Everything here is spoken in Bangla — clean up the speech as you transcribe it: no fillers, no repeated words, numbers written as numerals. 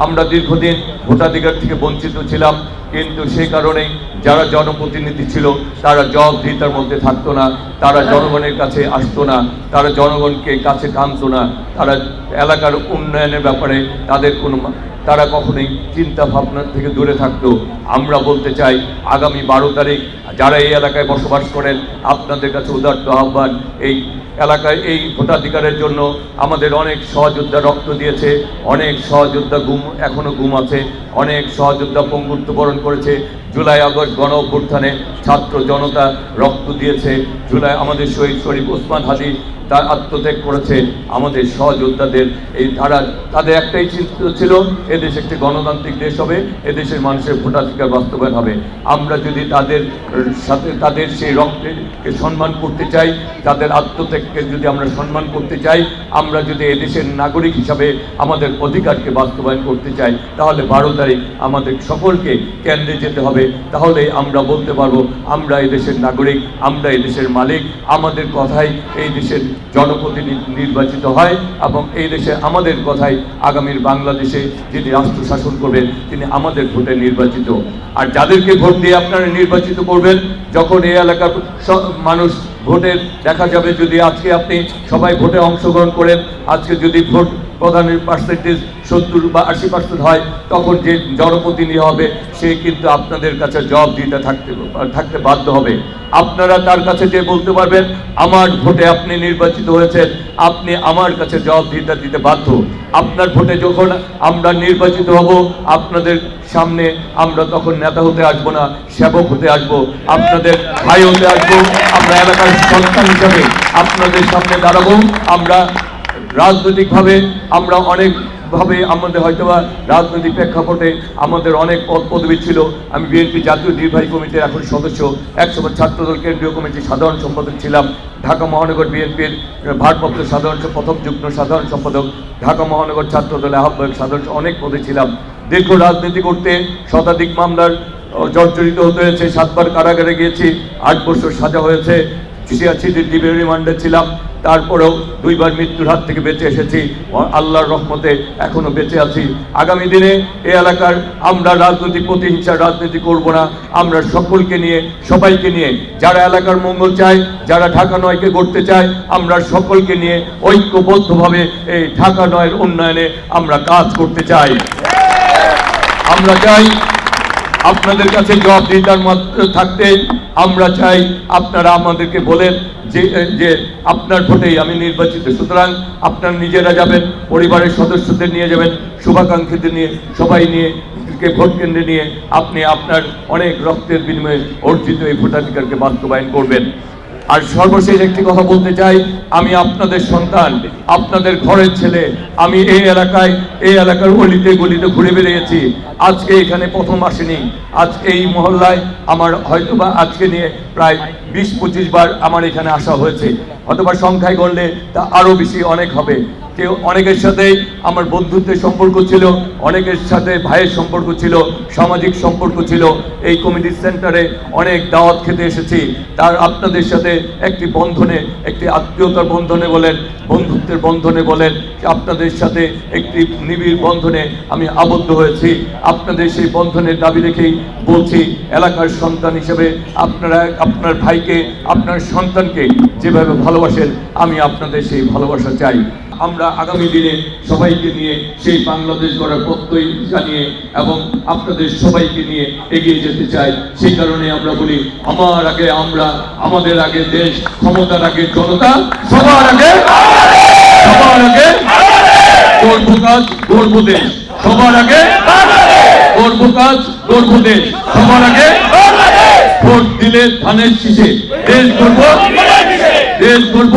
আমরা দীর্ঘদিন ভোটাধিকার থেকে বঞ্চিত ছিলাম, কিন্তু সে কারণেই যারা জনপ্রতিনিধি ছিল তারা জবাবদিহিতার মধ্যে থাকতো না, তারা জনগণের কাছে আসতো না, তারা জনগণকে কাছে টানতো না, তারা এলাকার উন্নয়নের ব্যাপারে তারা কখনোই চিন্তা ভাবনা থেকে দূরে থাকতো। আমরা বলতে চাই, আগামী 12 তারিখ যারা এই এলাকায় বসবাস করেন, আপনাদের কাছে উদাত্ত আহ্বান, এই এলাকায় এই ভোটাধিকারের জন্য আমাদের অনেক সহযোদ্ধা রক্ত দিয়েছে, অনেক সহযোদ্ধা এখনো ঘুম আছে, অনেক সহযোদ্ধা পঙ্গুত্ব বরণ করেছে। জুলাই আগস্ট গণ অভ্যুত্থানে ছাত্র জনতা রক্ত দিয়েছে। জুলাই আমাদের শহীদ শরীফ ওসমান হাদি তার আত্মত্যাগ করেছে। আমাদের সহযোদ্ধাদের তাদের একটাই চিন্তা ছিল, এদেশ একটি গণতান্ত্রিক দেশ হবে, এদেশের মানুষের ভোটাধিকার বাস্তবায়ন হবে। আমরা যদি তাদের সাথে তাদের সেই রক্তকে সম্মান করতে চাই, তাদের আত্মত্যাগকে যদি আমরা সম্মান করতে চাই, আমরা যদি এদেশের নাগরিক হিসাবে আমাদের অধিকারকে বাস্তবায়ন করতে চাই, তাহলে 12 তারিখ আমাদের সকলকে কেন্দ্রে যেতে হবে। তাহলে আমরা বলতে পারবো আমরা এদেশের নাগরিক, আমরা এদেশের মালিক, আমাদের কথাই এই দেশের জনপ্রতিনিধি নির্বাচিত হয় এবং এই দেশে আমাদের কথাই আগামীর বাংলাদেশে যিনি রাষ্ট্র শাসন করবেন তিনি আমাদের ভোটে নির্বাচিত। আর যাদেরকে ভোট দিয়ে আপনারা নির্বাচিত করবেন, যখন এই এলাকার মানুষ ভোটের দেখা যাবে, যদি আজকে আপনি সবাই ভোটে অংশগ্রহণ করেন, আজকে যদি ভোট প্রদানের পার্সেন্টেজ 70 বা 80% হয়, তখন যে জনপ্রতিনিধি হবে সে কিন্তু আপনাদের কাছে জবাবদিহিতা থাকতে বাধ্য হবে। আপনারা তার কাছে যে বলতে পারবেন আমার ভোটে আপনি নির্বাচিত হয়েছেন, আপনি আমার কাছে জবাবদিহিতা দিতে বাধ্য। আপনার ভোটে যখন আমরা নির্বাচিত হব, আপনাদের সামনে আমরা তখন নেতা হতে আসবো না, সেবক হতে আসবো, আপনাদের ভাই হতে আসবো। আমরা এলাকার সন্তান হিসাবে আপনাদের সামনে দাঁড়াবো। আমরা রাজনৈতিকভাবে আমরা অনেকভাবে আমাদের হয়তোবা রাজনৈতিক প্রেক্ষাপটে আমাদের অনেক পদ পদবি ছিল। আমি বিএনপি জাতীয় নির্বাহী কমিটির এখন সদস্য, একসময় ছাত্রদল কেন্দ্রীয় কমিটির সাধারণ সম্পাদক ছিলাম, ঢাকা মহানগর বিএনপির ভারপ্রাপ্ত প্রথম যুগ্ম সাধারণ সম্পাদক, ঢাকা মহানগর ছাত্রদলের আহ্বায়ক, সাধারণ অনেক পদে ছিলাম। দীর্ঘ রাজনীতি করতে শতাধিক মামলার জর্জরিত হতে হয়েছে, 7 বার কারাগারে গিয়েছি, 8 বছর সাজা হয়েছে, 86 ডিবি রিমান্ডে ছিলাম, তারপরেও 2 বার মৃত্যুর হাত থেকে বেঁচে এসেছি। আল্লাহর রহমতে এখনো বেঁচে আছি। আগামী দিনে এই এলাকার আমরা রাজনৈতিক প্রতিহিংসার রাজনীতি করব না। আমরা সকলকে নিয়ে, সবাইকে নিয়ে, যারা এলাকার মঙ্গল চায়, যারা ঢাকা 9কে গড়তে চায়, আমরা সকলকে নিয়ে ঐক্যবদ্ধভাবে এই ঢাকা 9-এর উন্নয়নে আমরা কাজ করতে চাই। আমরা চাই আপনাদের কাছে জবাবদিহিতার থাকতে। আমরা চাই আপনারা আমাদেরকে বলেন যে আপনার ভোটেই আমি নির্বাচিত, সুতরাং আপনারা নিজেরা যাবেন, পরিবারের সদস্যদের নিয়ে যাবেন, শুভাকাঙ্ক্ষীদের নিয়ে, সবাই নিয়ে ভোট কেন্দ্রে নিয়ে আপনি আপনার অনেক রক্তের বিনিময়ে অর্জিত এই ভোটাধিকারকে বাস্তবায়ন করবেন। আর সর্বশেষ একটি কথা বলতে চাই, আমি আপনাদের সন্তান, আপনাদের ঘরের ছেলে। আমি এই এলাকার অলিতে গলিতে ঘুরে বেরিয়েছি। আজকে এখানে প্রথম আসেনি, আজকে এই মহল্লায় আমার হয়তোবা আজকে নিয়ে প্রায় 20-25 বার আমার এখানে আসা হয়েছে। হয়তোবা সংখ্যায় গড়লে তা আরো বেশি অনেক হবে। অনেকের সাথে আমার বন্ধুত্বের সম্পর্ক ছিল, অনেকের সাথে ভাইয়ের সম্পর্ক ছিল, সামাজিক সম্পর্ক ছিল। এই কমিউনিটি সেন্টারে অনেক দাওয়াত খেতে এসেছি। তার আপনাদের সাথে একটি বন্ধনে, একটি আত্মীয়তার বন্ধনে বলেন, বন্ধুত্বের বন্ধনে বলেন, আপনাদের সাথে একটি নিবিড় বন্ধনে আমি আবদ্ধ হয়েছি। আপনাদের সেই বন্ধনের দাবি রেখেই বলছি, এলাকার সন্তান হিসেবে আপনারা আপনার ভাইকে, আপনার সন্তানকে যেভাবে ভালোবাসেন, আমি আপনাদের সেই ভালোবাসা চাই। আমরা আগামী দিনে সবাইকে নিয়ে সেই বাংলাদেশ গড়ার প্রত্যয় জানিয়ে এবং আপনাদের সবাইকে নিয়ে এগিয়ে যেতে চাই। সেই কারণে আমরা বলি, আমার আগে আমরা, আমাদের আগে দেশ, ক্ষমতার আগে জনতা, সবার আগে গর্ব কাজ, গর্ব দেশ, সবার আগে গর্ব কাজ, গর্ব দেশ, সবার আগে ভোট দিলে ধানের শীষে দেশ গর্ব, দেশ গর্ব।